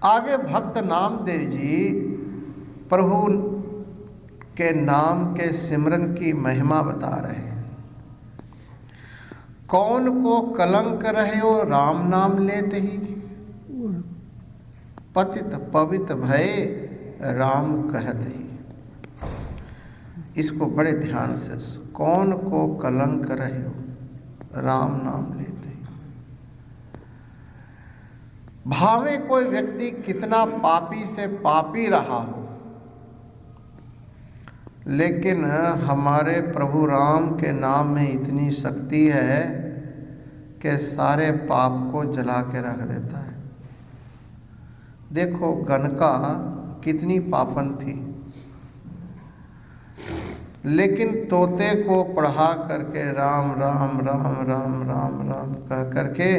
आगे भक्त नामदेव जी प्रभु के नाम के सिमरन की महिमा बता रहे हैं। कौन को कलंक रहे हो राम नाम लेते ही, पतित पवित भय राम कहत ही। इसको बड़े ध्यान से, कौन को कलंक रहे हो राम नाम लेते ही। भावे कोई व्यक्ति कितना पापी से पापी रहा हो, लेकिन हमारे प्रभु राम के नाम में इतनी शक्ति है कि सारे पाप को जला के रख देता है। देखो गनका कितनी पापन थी, लेकिन तोते को पढ़ा करके राम राम राम राम राम राम कह करके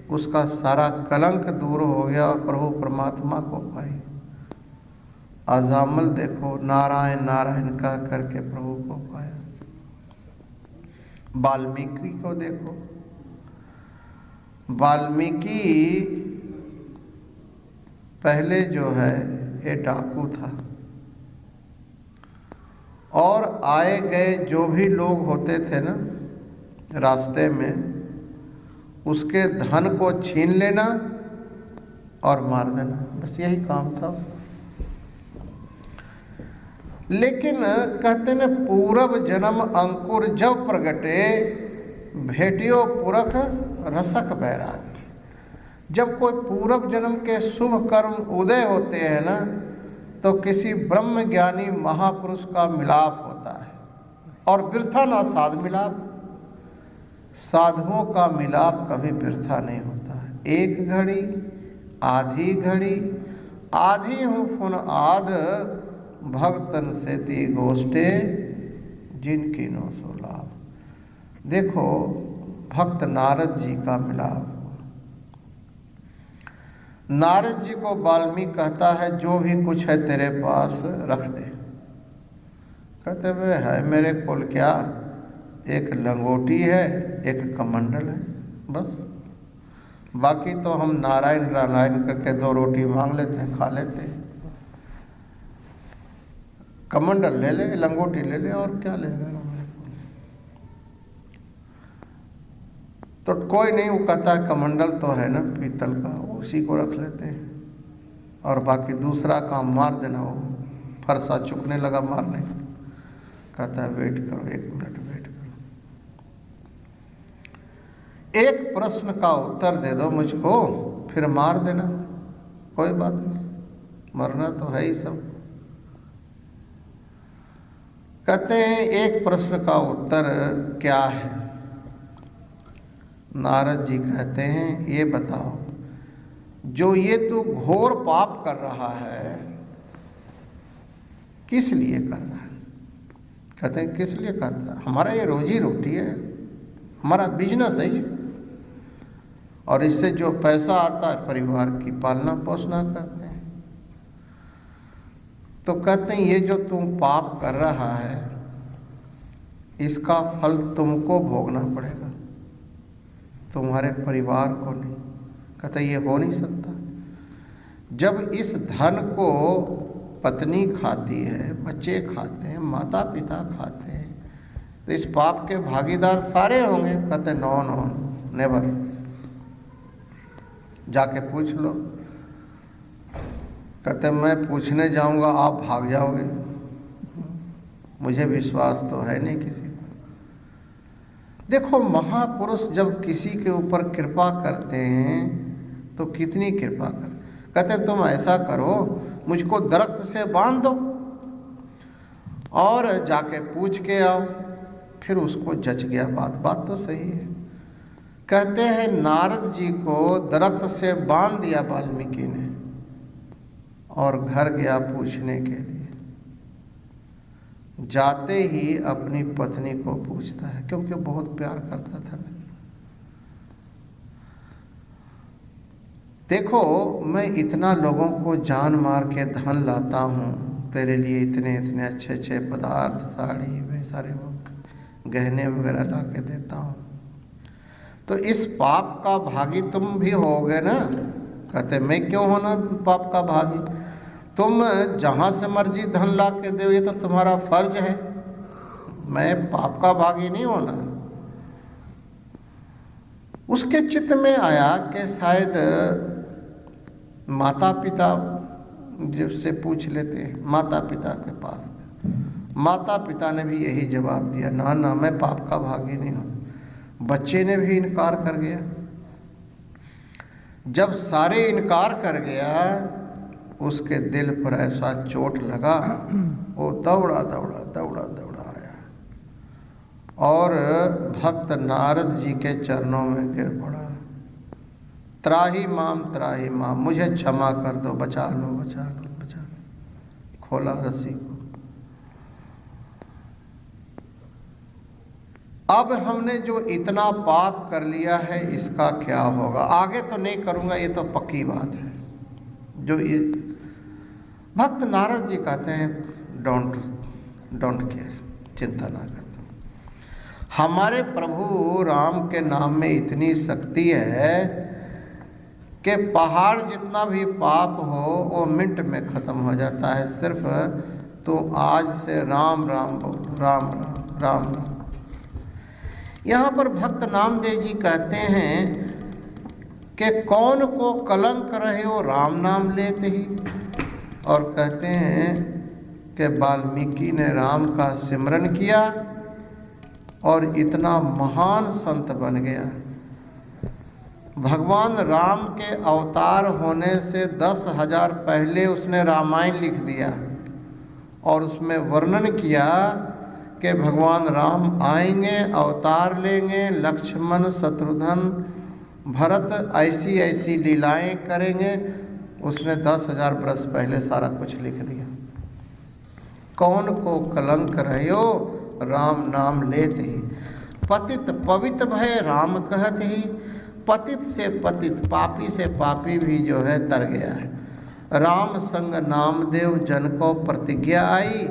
उसका सारा कलंक दूर हो गया और प्रभु परमात्मा को पाई। अजामल देखो नारायण नारायण कह करके प्रभु को पाया। वाल्मीकि को देखो, वाल्मीकि पहले जो है ये डाकू था, और आए गए जो भी लोग होते थे ना रास्ते में, उसके धन को छीन लेना और मार देना, बस यही काम था उसका। लेकिन कहते न पूरब जन्म अंकुर जब प्रगटे, भेटियो पुरख रसक बैरागी। जब कोई पूरब जन्म के शुभ कर्म उदय होते हैं ना, तो किसी ब्रह्म ज्ञानी महापुरुष का मिलाप होता है, और वृथा ना साध मिलाप। साधुओं का मिलाप कभी वृथा नहीं होता है। एक घड़ी आधी घड़ी आधी हूँ फुन आद, भक्तन से ती गोष्ठे जिनकी नो सो लाभ। देखो भक्त नारद जी का मिलाप हुआ। नारद जी को वाल्मीकि कहता है जो भी कुछ है तेरे पास रख दे। कहते वे है मेरे कुल क्या, एक लंगोटी है एक कमंडल है, बस बाकी तो हम नारायण नारायण करके दो रोटी मांग लेते हैं, खा लेते हैं। कमंडल ले ले, लंगोटी ले ले, और क्या ले लेगा। तो कोई नहीं, वो कहता है कमंडल तो है ना पीतल का, उसी को रख लेते हैं, और बाकी दूसरा काम मार देना। वो फरसा चुकने लगा मारने, कहता है वेट करो, 1 मिनट वेट करो, एक प्रश्न का उत्तर दे दो मुझको, फिर मार देना, कोई बात नहीं, मरना तो है ही सब। कहते हैं एक प्रश्न का उत्तर क्या है। नारद जी कहते हैं ये बताओ, जो ये तू घोर पाप कर रहा है किस लिए कर रहा है। कहते हैं किस लिए करता है, हमारा ये रोजी रोटी है, हमारा बिजनेस है ये, और इससे जो पैसा आता है परिवार की पालना पोषणा करते हैं। तो कहते हैं ये जो तुम पाप कर रहा है इसका फल तुमको भोगना पड़ेगा, तुम्हारे परिवार को नहीं। कहते ये हो नहीं सकता। जब इस धन को पत्नी खाती है, बच्चे खाते हैं, माता पिता खाते हैं, तो इस पाप के भागीदार सारे होंगे। कहते नो नो नेवर, जाके पूछ लो। कहते मैं पूछने जाऊंगा आप भाग जाओगे, मुझे विश्वास तो है नहीं किसी पर। देखो महापुरुष जब किसी के ऊपर कृपा करते हैं तो कितनी कृपा कर। कहते तुम ऐसा करो, मुझको दरख्त से बांध दो और जाके पूछ के आओ। फिर उसको जच गया बात तो सही है। कहते हैं नारद जी को दरख्त से बांध दिया वाल्मीकि ने, और घर गया पूछने के लिए। जाते ही अपनी पत्नी को पूछता है, क्योंकि बहुत प्यार करता था ना। देखो मैं इतना लोगों को जान मार के धन लाता हूँ तेरे लिए, इतने इतने अच्छे अच्छे पदार्थ, साड़ी वे सारे गहने वगैरह ला के देता हूँ, तो इस पाप का भागी तुम भी होगे ना। कहते मैं क्यों होना पाप का भागी, तुम जहाँ से मर्जी धन ला के दो, ये तो तुम्हारा फर्ज है, मैं पाप का भागी नहीं होना। उसके चित्त में आया कि शायद माता पिता जिससे पूछ लेते हैं, माता पिता के पास। माता पिता ने भी यही जवाब दिया, ना ना मैं पाप का भागी नहीं हूँ। बच्चे ने भी इनकार कर गया। जब सारे इनकार कर गया, उसके दिल पर ऐसा चोट लगा, वो दौड़ा दौड़ा दौड़ा दौड़ा आया और भक्त नारद जी के चरणों में गिर पड़ा। त्राही माम, मुझे क्षमा कर दो, बचा लो बचा लो बचा लो। खोला रस्सी को। अब हमने जो इतना पाप कर लिया है, इसका क्या होगा? आगे तो नहीं करूँगा, ये तो पक्की बात है। जो ये भक्त नारद जी कहते हैं, डोंट केयर, चिंता ना कर दो। हमारे प्रभु राम के नाम में इतनी शक्ति है कि पहाड़ जितना भी पाप हो वो मिनट में ख़त्म हो जाता है। सिर्फ तो आज से राम राम बोल, राम राम राम राम। यहाँ पर भक्त नामदेव जी कहते हैं कि कौन को कलंक रहे हो राम नाम लेते ही, और कहते हैं कि वाल्मीकि ने राम का सिमरन किया और इतना महान संत बन गया। भगवान राम के अवतार होने से 10,000 पहले उसने रामायण लिख दिया और उसमें वर्णन किया कि भगवान राम आएंगे, अवतार लेंगे, लक्ष्मण शत्रुघ्न भरत ऐसी ऐसी लीलाएं करेंगे। उसने 10,000 वर्ष पहले सारा कुछ लिख दिया। कौन को कलंक रहो राम नाम लेते ही, पतित पवित भय राम कहते ही। पतित से पतित, पापी से पापी भी जो है तर गया है। राम संग नामदेव जन को प्रतिज्ञा आई।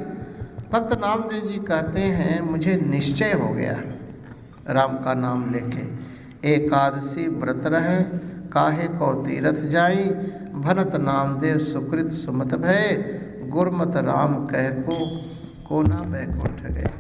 भक्त नामदेव जी कहते हैं मुझे निश्चय हो गया राम का नाम लेके। एकादशी व्रत रहे, काहे को तीरथ जाई। भनत नामदेव सुकृत सुमत भय, गुरमत राम कह को ना बैकुंठ गए।